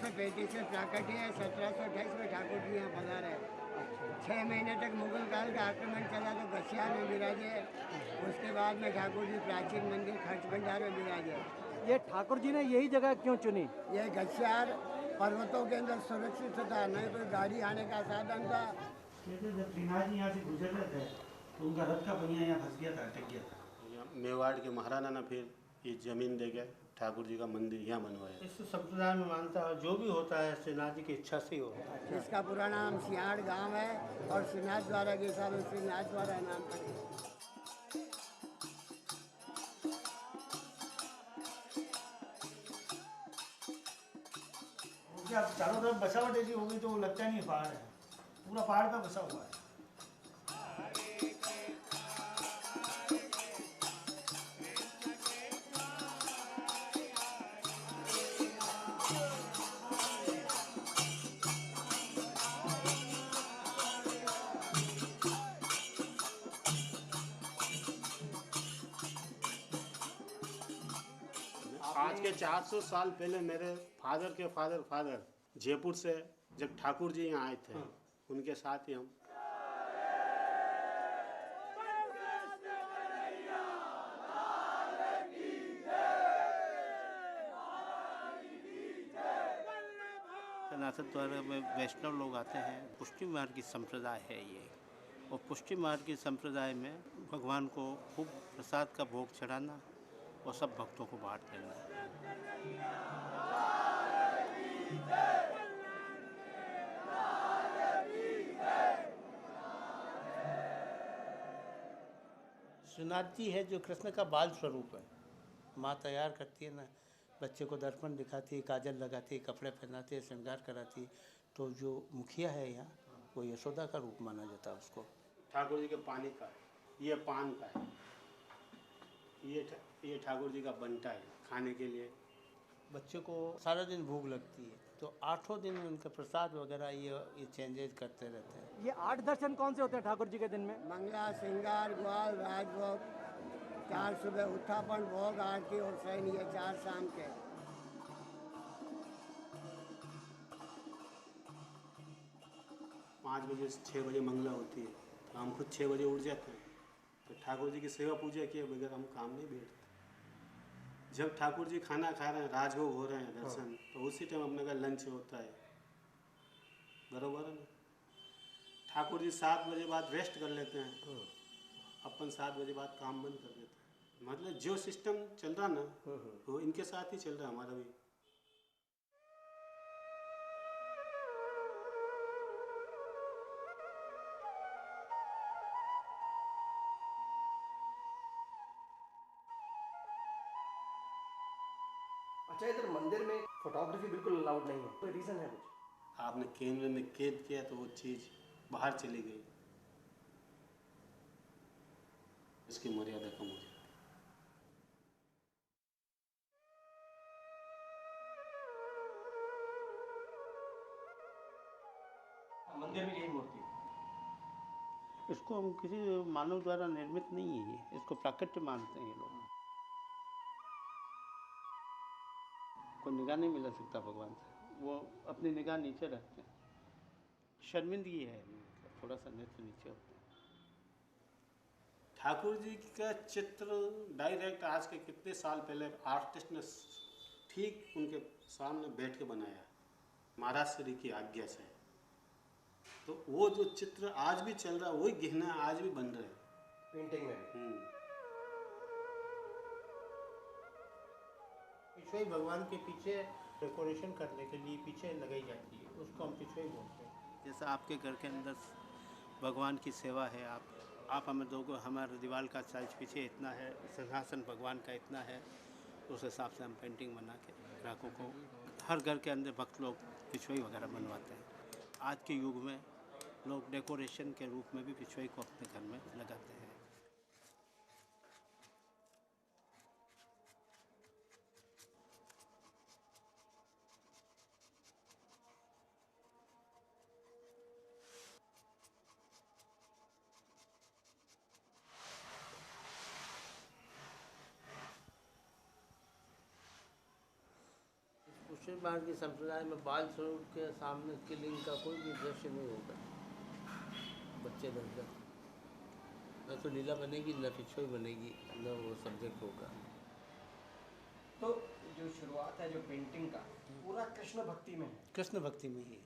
1635 में प्राकट्य है, 1728 में ठाकुर जी यहाँ पधारे। 6 महीने तक मुगल काल का आक्रमण चला तो गसियार में विराजे। उसके बाद में ठाकुर जी प्राचीन मंदिर खर्च भंडार में विराजे। ये ठाकुर जी ने यही जगह क्यों चुनी? ये गसियार पर्वतों के अंदर सुरक्षित था, नहीं कोई गाड़ी आने का साधन था। जब श्रीनाथ जी यहाँ से गुजर रहे थे तो उनका रथ का पहिया यहाँ फंस गया था, अटक गया था। मेवाड़ के महाराणा ने फिर ये जमीन दे गए, ठाकुर जी का मंदिर यहाँ बनवाया। इस संप्रदाय में मानता है जो भी होता है श्रीनाथ जी की इच्छा से ही होता है। इसका पूरा नाम सियाड़ गांव है और श्रीनाथ द्वारा के हिसाब से श्रीनाथ द्वारा नाम पड़े। अब चारों तरफ बसावट ऐसी हो गई तो वो लगता नहीं पहाड़ है, पूरा पहाड़ पे बसा हुआ है। आज के 400 साल पहले मेरे फादर के फादर जयपुर से जब ठाकुर जी यहाँ आए थे, उनके साथ ही हम सनातन द्वारा में वैष्णव लोग आते हैं। पुष्टि मार्ग की संप्रदाय है ये, और पुष्टि मार्ग की संप्रदाय में भगवान को खूब प्रसाद का भोग चढ़ाना और सब भक्तों को बांट देना। श्रीनाथ जी है जो कृष्ण का बाल स्वरूप है। माँ तैयार करती है ना, बच्चे को दर्पण दिखाती है, काजल लगाती है, कपड़े पहनाती है, श्रृंगार कराती है। तो जो मुखिया है यहाँ, वो यशोदा का रूप माना जाता है उसको। ठाकुर जी के पानी का है, ये पान का है, ये ठाकुर जी का बनता है खाने के लिए। बच्चे को सारा दिन भूख लगती है तो 8 दिन उनका प्रसाद वगैरह ये चेंजेज करते रहते हैं। ये 8 दर्शन कौन से होते हैं ठाकुर जी के दिन में? मंगला, श्रृंगार, ग्वाल, राजभोग, 4 सुबह उत्थापन भोग, आरती और शयन, ये 4 शाम के। 5 बजे से 6 बजे मंगला होती है तो हम खुद 6 बजे उठ जाते हैं। तो ठाकुर जी की सेवा पूजा किए बगैर हम काम नहीं बैठते। जब ठाकुर जी खाना खा रहे हैं, राजभोग हो रहे हैं, दर्शन, तो उसी टाइम अपने का लंच होता है, बरोबर है ना। ठाकुर जी 7 बजे बाद रेस्ट कर लेते हैं, अपन 7 बजे बाद काम बंद कर देते हैं। मतलब जो सिस्टम चल रहा ना, वो इनके साथ ही चल रहा है हमारा भी। अच्छा, इधर मंदिर में फोटोग्राफी बिल्कुल अलाउड नहीं है, कोई रीजन है कुछ? आपने कैमरे में कैद किया तो वो चीज़ बाहर चली गई, इसकी मर्यादा कम हो जाती है। मंदिर में यही मूर्ति है। इसको हम किसी मानव द्वारा निर्मित नहीं है, ये इसको प्राकृत्य मानते हैं ये लोग। कोई निगाह नहीं मिला सकता भगवान से, वो अपनी निगाह नीचे रखते हैं। शर्मिंदगी है, मतलब थोड़ा सा नेत्र नीचे होता है। ठाकुर जी का चित्र डायरेक्ट आज के कितने साल पहले आर्टिस्ट ने ठीक उनके सामने बैठ के बनाया, महाराज श्री की आज्ञा से। तो वो जो चित्र आज भी चल रहा है, वही गहना आज भी बन रहे हैं पेंटिंग में। पिछवाई भगवान के पीछे डेकोरेशन करने के लिए पीछे लगाई जाती है, उसको हम पिछवाई बोलते हैं। जैसा आपके घर के अंदर भगवान की सेवा है, आप हमें दोगे, हमारे दीवार का साइज पीछे इतना है, सिंहासन भगवान का इतना है, उस हिसाब से हम पेंटिंग बना के ग्राहकों को, हर घर के अंदर भक्त लोग पिछवाई वगैरह बनवाते हैं। आज के युग में लोग डेकोरेशन के रूप में भी पिछवाई को अपने घर में लगाते हैं। बार के संप्रदाय में बाल स्वरूप के सामने के लिंग का कोई भी दृश्य नहीं होगा। बच्चे बन जाते न तो लीला बनेगी, न पिछोई बनेगी, न वो सब्जेक्ट होगा। तो जो शुरुआत है जो पेंटिंग का पूरा कृष्ण भक्ति में है। कृष्ण भक्ति में ही।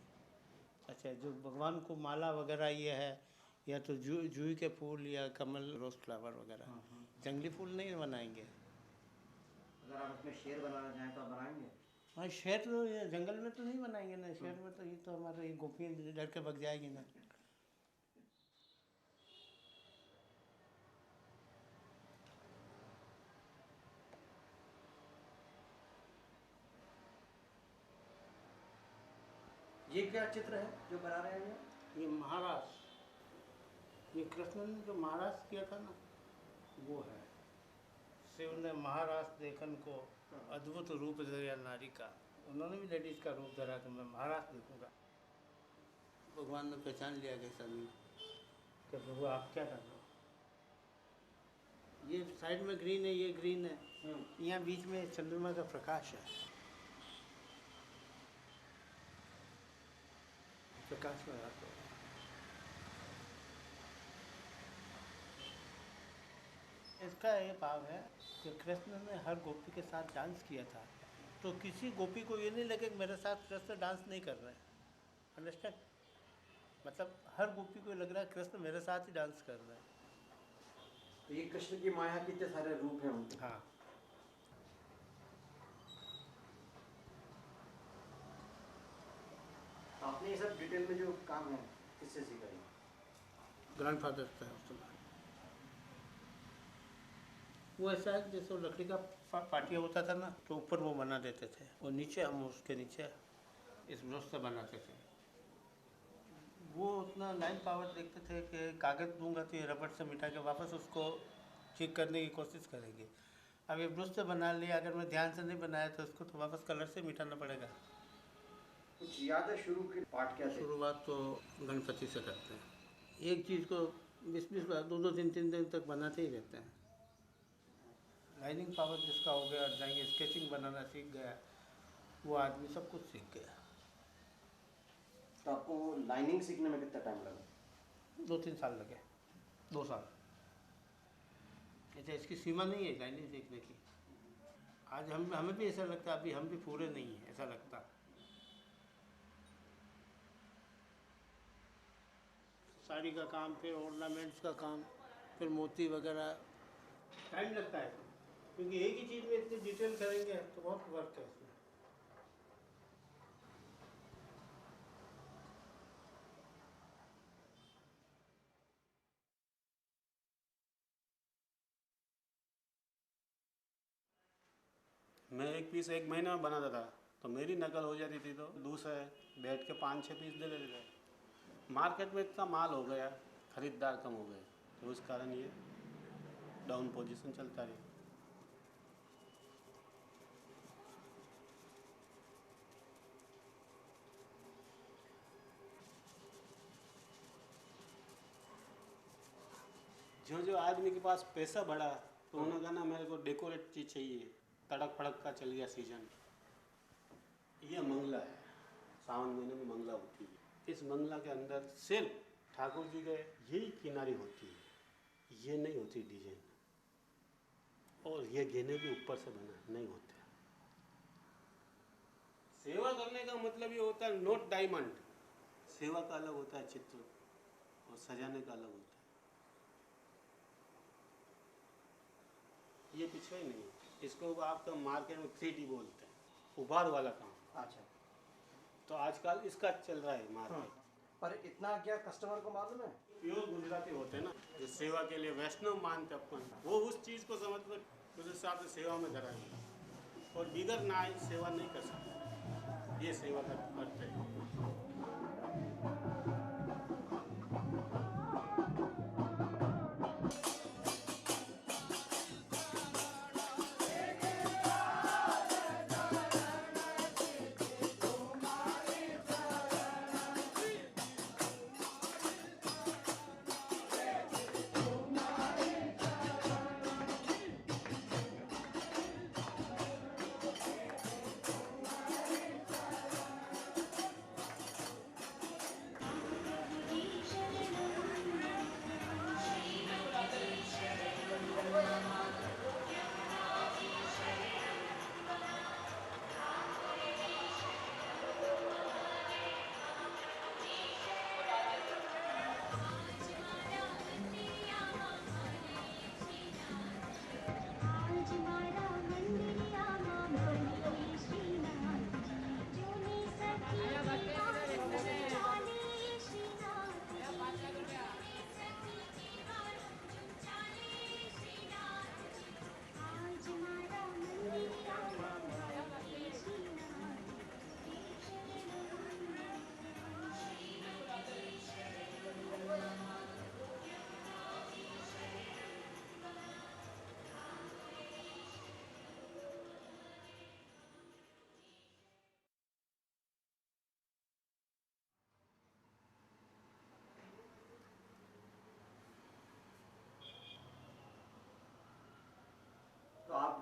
अच्छा, जो भगवान को माला वगैरह ये है, या तो जूही के फूल या कमल रोज फ्लावर वगैरह, जंगली फूल नहीं बनाएंगे। अगर आप उसमें शेर बनाना चाहें तो आप बनाएंगे? हाँ, शेर तो ये जंगल में तो नहीं बनाएंगे ना, शेर में तो ये तो हमारे ये गोपियाँ डर के भग जाएगी ना। ये क्या चित्र है जो बना रहे हैं ये महाराज, ये कृष्ण ने जो महाराज किया था ना, वो है। शिव ने महाराज देखन को अद्भुत रूप धरा नारी का। उन्होंने भी लेडीज का रूप धरा कि मैं महाराज देखूंगा। भगवान ने पहचान लिया कि सभी कि प्रभु आप क्या कर रहे हो। ये साइड में ग्रीन है, ये ग्रीन है, यहाँ बीच में चंद्रमा का प्रकाश है। प्रकाश में आता है। इसका ये भाव है कि कृष्ण ने हर गोपी के साथ डांस किया था, तो किसी गोपी को ये नहीं लगे कि मेरे साथ कृष्ण डांस नहीं कर रहे हैं। अंडरस्टैंड? मतलब हर गोपी को लग रहा है कृष्ण मेरे साथ ही डांस कर रहे हैं। तो ये कृष्ण की माया के इतने सारे रूप हैं उनके। हाँ। आपने ये सब डिटेल में जो काम है किससे सीखा है? ग्रैंडफादर था उस समय। वो ऐसा है जैसे वो लकड़ी का पाटिया होता था ना, तो ऊपर वो बना देते थे, और नीचे हम उसके नीचे इस ब्रश से बनाते थे। वो उतना लाइन पावर देखते थे कि कागज़ दूंगा तो ये रबड़ से मिटा के वापस उसको ठीक करने की कोशिश करेंगे। अब ये ब्रश से बना लिया, अगर मैं ध्यान से नहीं बनाया तो उसको तो वापस कलर से मिटाना पड़ेगा। कुछ याद है शुरू के पार्ट क्या थे? शुरुआत तो गणपति से करते हैं। एक चीज़ को 20-20 बार 2-2 3-3 दिन तक बनाते ही रहते हैं। लाइनिंग पावर जिसका हो गया, जाएंगे स्केचिंग बनाना सीख गया, वो आदमी सब कुछ सीख गया। तो आपको लाइनिंग सीखने में कितना टाइम लगा? 2-3 साल लगे। 2 साल। अच्छा, इसकी सीमा नहीं है लाइनिंग सीखने की। आज हमें भी ऐसा लगता है अभी हम भी पूरे नहीं हैं, ऐसा लगता। साड़ी का काम, फिर ऑर्नामेंट्स का काम, फिर मोती वगैरह, टाइम लगता है, क्योंकि एक ही चीज़ में इतनी डिटेल करेंगे तो बहुत वर्क है इसमें। मैं एक पीस एक महीने में बनाता था, तो मेरी नकल हो जाती थी, तो दूसरे बैठ के 5-6 पीस दे देते थे। मार्केट में इतना माल हो गया, खरीदार कम हो गए, तो उस कारण ये डाउन पोजीशन चलता रही। जो जो आदमी के पास पैसा बढ़ा, तो उन्होंने कहा ना मेरे को डेकोरेट चीज़ चाहिए, तड़क फड़क का चल गया सीजन। ये मंगला है, सावन महीने में मंगला होती है। इस मंगला के अंदर सिर्फ ठाकुर जी के यही किनारी होती है, ये नहीं होती डिजाइन, और ये गेने भी ऊपर से बना नहीं होते। सेवा करने का मतलब ये होता है नोट डायमंड। सेवा का अलग होता है चित्र, और सजाने का अलग होता है। ये पीछे ही नहीं, इसको आपका मार्केट में 3D बोलते हैं, उभार वाला काम। अच्छा। तो आजकल इसका चल रहा है मार्केट। पर इतना क्या कस्टमर को मालूम है? प्योर गुजराती होते हैं ना, जो सेवा के लिए वैष्णव मानते अपन, वो उस चीज़ को समझ कर उस हिसाब से सेवा में धराएंगे, और बिगर ना सेवा नहीं कर सकते। ये सेवा करते हैं।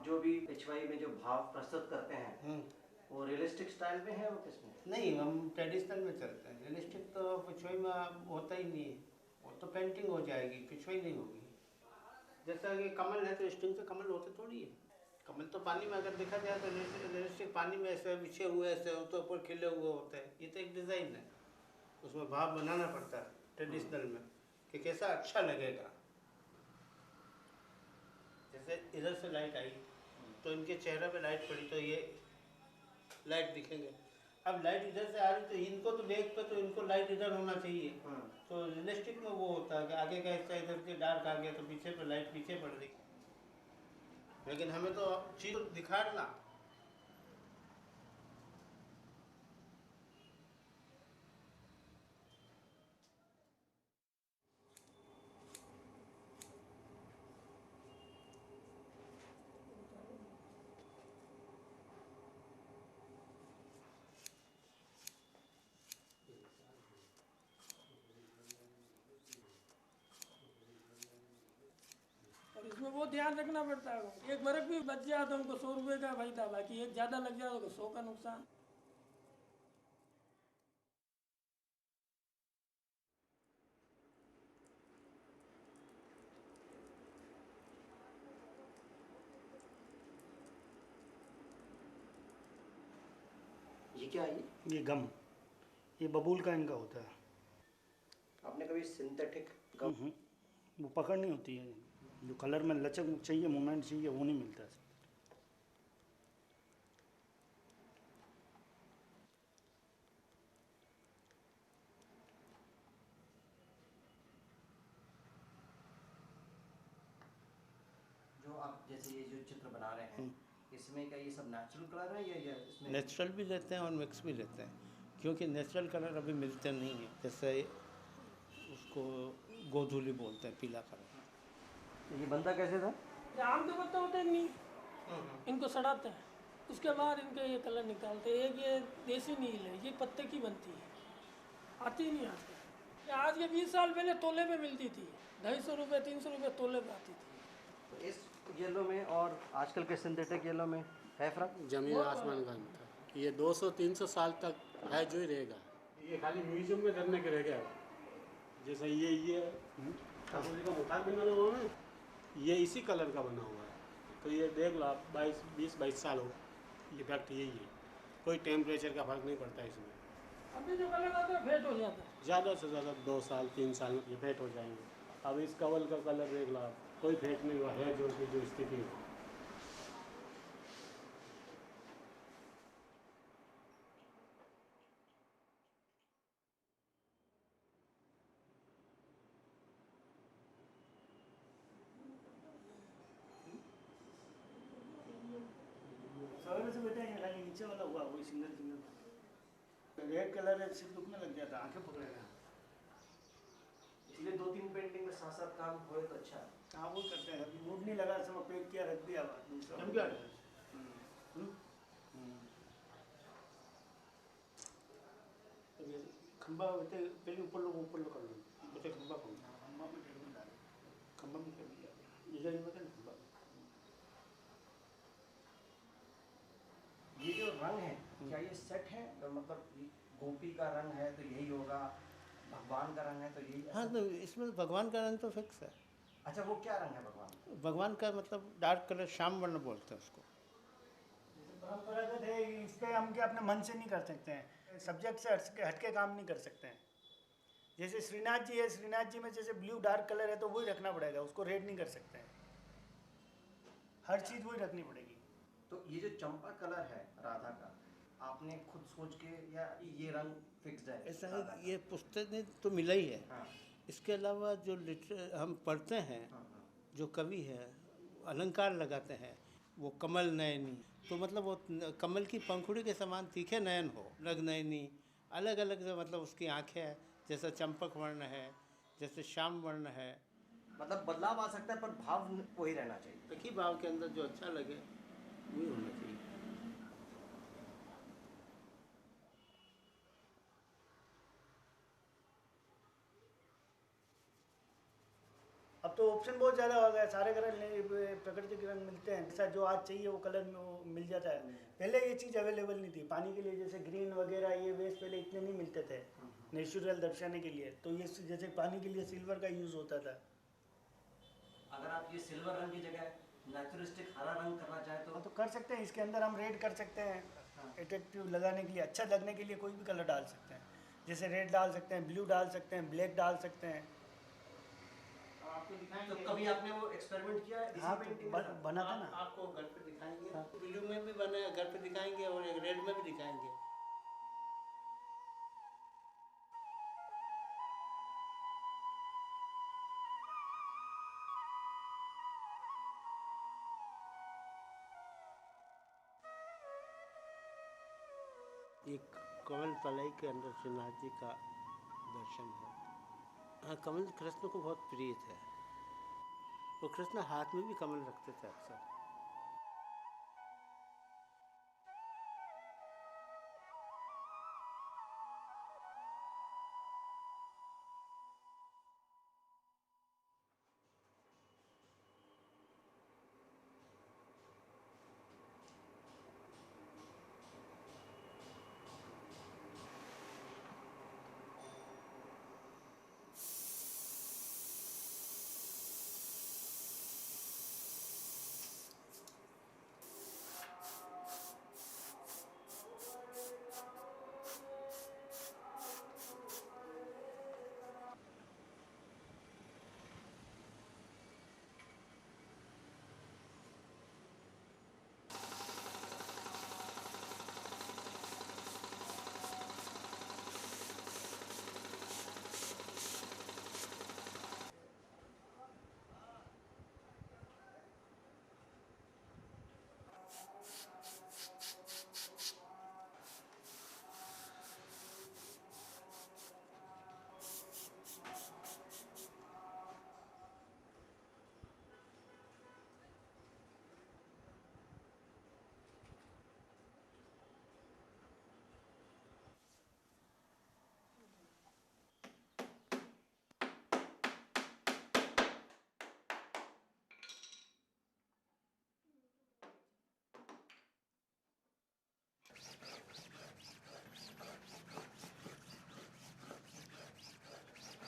जो भी पिछवाई में जो भाव प्रस्तुत करते हैं वो रियलिस्टिक स्टाइल में है, वो किसमें? नहीं, हम ट्रेडिशनल में चलते हैं। रियलिस्टिक तो पिछवाई में होता ही नहीं है, वो तो पेंटिंग हो जाएगी, पिछवाई नहीं होगी। जैसा कि कमल है तो स्टिंग से कमल होते थोड़ी है। कमल तो पानी में अगर देखा जाए तो रियलिस्टिक पानी में ऐसे बिछे हुए ऐसे तो ऊपर खिले हुए होते हैं। ये तो एक डिज़ाइन है, उसमें भाव बनाना पड़ता है ट्रेडिशनल में कि कैसा अच्छा लगेगा। जैसे इधर से लाइट आई तो इनके चेहरे पे लाइट पड़ी तो ये लाइट दिखेंगे। अब लाइट इधर से आ रही तो इनको तो बैक पे तो इनको लाइट इधर होना चाहिए। तो रियलिस्टिक में वो होता है कि आगे का हिस्सा इधर से डार्क आ गया तो पीछे पे लाइट पीछे पड़ रही। लेकिन हमें तो चीज़ दिखाना। और इसमें वो ध्यान रखना पड़ता है, एक बर्फ भी बच जाए तो हमको 100 रुपये का फायदा, बाकी एक ज़्यादा लग जाए तो 100 का नुकसान। ये क्या है? ये गम, ये बबूल का इनका होता है। आपने कभी सिंथेटिक वो पकड़नी होती है, जो कलर में लचक चाहिए, मूवमेंट चाहिए, वो नहीं मिलता है। जो आप जैसे ये जो चित्र बना रहे हैं इसमें क्या ये सब नेचुरल कलर है या इसमें? नेचुरल भी लेते हैं और मिक्स भी लेते हैं, क्योंकि नेचुरल कलर अभी मिलते नहीं हैं। जैसे उसको गोधूली बोलते हैं, पीला कलर। ये बनता कैसे था? ये आम के पत्ते होते हैं नहीं, इनको सड़ाते हैं, उसके बाद इनके ये कलर निकालते हैं। एक ये देसी नील है, ये पत्ते की बनती है, आती ही नहीं आजकल। ये आज के 20 साल पहले तोले पे मिलती थी, 250 रुपये 300 रुपये तोले पे आती थी। तो इस येलो में और आजकल के सिंथेटिक येलो में है फर्क? जमीन आसमान का अंतर है। ये 200-300 साल तक है जो ही रहेगा। ये खाली म्यूजियम में करने के रह गया। जैसे ये ठाकुर जी का मुखार बना हुआ है, ये इसी कलर का बना हुआ है। तो ये देख लो आप 20-22 साल हो, ये फैक्ट यही है। कोई टेम्परेचर का फर्क नहीं पड़ता इसमें। अभी जो कलर आता है फेट हो जाता है। ज़्यादा से ज़्यादा 2 साल 3 साल में ये फेट हो जाएंगे। अब इस कवल का कलर देख लो आप, कोई फेट नहीं हुआ है, जो स्थिति है। सवेरे से बेटा ये खाली नीचे वाला हुआ, वही सिंगल रेड कलर है, सिर्फ दुखने लग जाता, आंखें पकड़ेगा। इसलिए 2-3 पेंटिंग में साथ साथ काम हो तो अच्छा है। हाँ वो करते हैं, अभी मूड नहीं लगा, सब पैक किया रख दिया दूसरा। हम क्या खंबा बेटे पहले ऊपर लोग कर लो, बेटे खंबा कौन खंबा में टेढ़ में डाले, खंबा में कर दिया, इधर ही मतलब खंबा। ये जो रंग है क्या ये सेट है? मतलब गोपी का रंग है तो यही होगा, भगवान का रंग है तो यही? हाँ, तो इसमें भगवान का रंग तो फिक्स है। अच्छा, वो क्या रंग है भगवान? भगवान का मतलब डार्क कलर श्याम वर्ण बोलते हैं उसको। परंपरागत है, इस पे हम क्या अपने मन से नहीं कर सकते हैं, सब्जेक्ट से हटके काम नहीं कर सकते हैं। जैसे श्रीनाथ जी है, श्रीनाथ जी में जैसे ब्लू डार्क कलर है तो वही रखना पड़ेगा, उसको रेड नहीं कर सकते हैं, हर चीज़ वही रखनी पड़ेगी। तो ये जो चंपा कलर है राधा का, आपने खुद सोच के या ये रंग फिक्स्ड है? ऐसा राधा है, का? ये पुस्तक ने तो मिला ही है। हाँ, इसके अलावा जो हम पढ़ते हैं, हाँ, हाँ। जो कवि है अलंकार लगाते हैं, वो कमल नयनी, तो मतलब वो कमल की पंखुड़ी के समान तीखे नयन हो, रग नयनी, अलग अलग जो मतलब उसकी आंखें हैं, जैसा चंपक वर्ण है, जैसे श्याम वर्ण है। मतलब बदलाव आ सकता है पर भाव वही रहना चाहिए। एक ही भाव के अंदर जो अच्छा लगे वही होना चाहिए। अब तो ऑप्शन बहुत ज़्यादा हो गया, सारे कलर प्राकृतिक रंग मिलते हैं, जैसा जो आज चाहिए वो कलर में वो मिल जाता है। पहले ये चीज़ अवेलेबल नहीं थी पानी के लिए, जैसे ग्रीन वगैरह ये वेस्ट पहले इतने नहीं मिलते थे नेचुरल दर्शाने के लिए, तो ये जैसे पानी के लिए सिल्वर का यूज़ होता था। अगर आप ये सिल्वर रंग की जगह नेचुरिस्टिक हरा रंग करना चाहें तो तो कर सकते हैं, इसके अंदर हम रेड कर सकते हैं, अट्रैक्टिव लगाने के लिए, अच्छा लगने के लिए कोई भी कलर डाल सकते हैं, जैसे रेड डाल सकते हैं, ब्लू डाल सकते हैं, ब्लैक डाल सकते हैं। आपको तो दिखाएंगे। कभी आपने वो एक्सपेरिमेंट किया है इसी हाँ पेंटिंग तो में? बना था ना। आपको घर पे दिखाएंगे, ब्लू में भी बने घर पे दिखाएंगे और एक रेड में भी दिखाएंगे। एक कमल तलाई के अंदर श्रीनाथ जी का दर्शन है। हाँ, कमल कृष्ण को बहुत प्रिय थे, वो कृष्ण हाथ में भी कमल रखते थे अक्सर।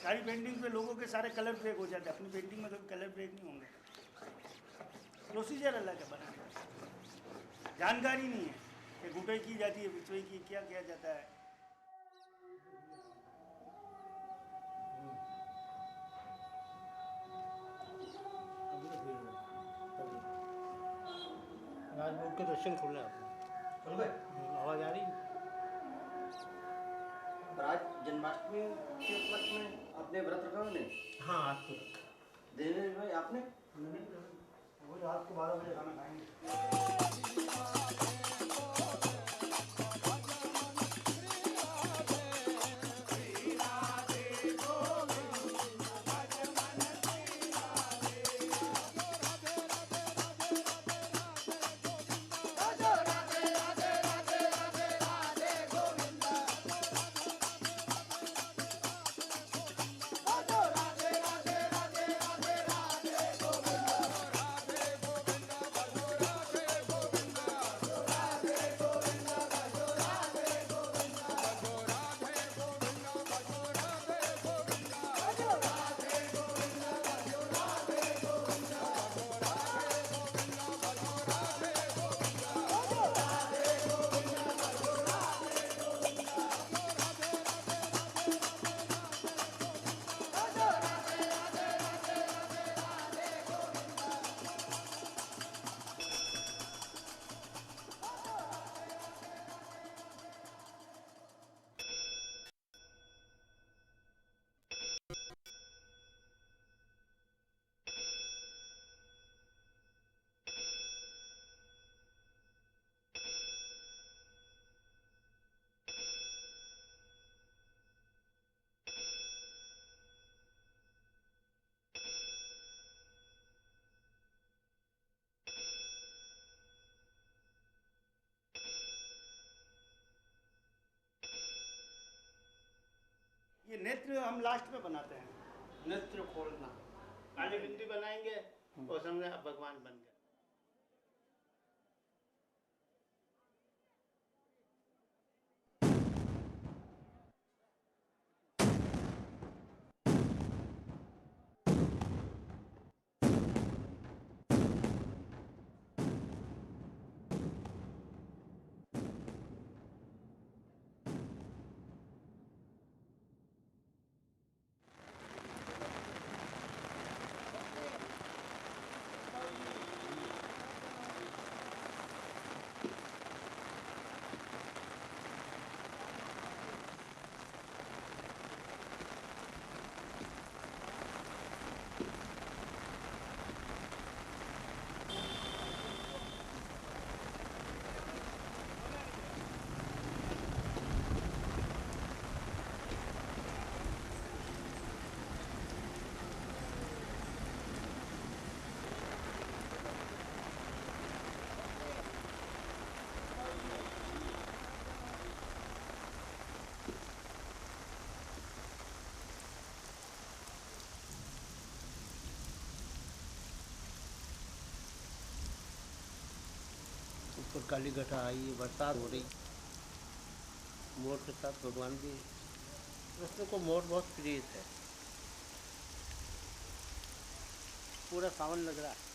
सारी पेंटिंग पे लोगों के सारे कलर ब्रेक हो जाते हैं, अपनी पेंटिंग में कभी कलर ब्रेक नहीं होंगे। प्रोसीजर अलग है बनाने का, जानकारी नहीं है कि गुटाई की जाती है, पिछवाई की क्या किया जाता है। राजभोग के दर्शन खुले आपने खुल गए? आवाज़ आ रही है? आज जन्माष्टमी के उपलक्ष्य में आपने व्रत रखा नहीं? हाँ, आपको दिनेश भाई आपने? वो रात को 12 बजे खाना खाएंगे। ये नेत्र हम लास्ट में बनाते हैं। नेत्र खोलना, काली बिंदी बनाएंगे और समझे आप भगवान बन गए। ऊपर काली घटा आई, बरसात हो रही, मोर के साथ भगवान भी, कृष्ण को मोर बहुत प्रिय है। पूरा सावन लग रहा है।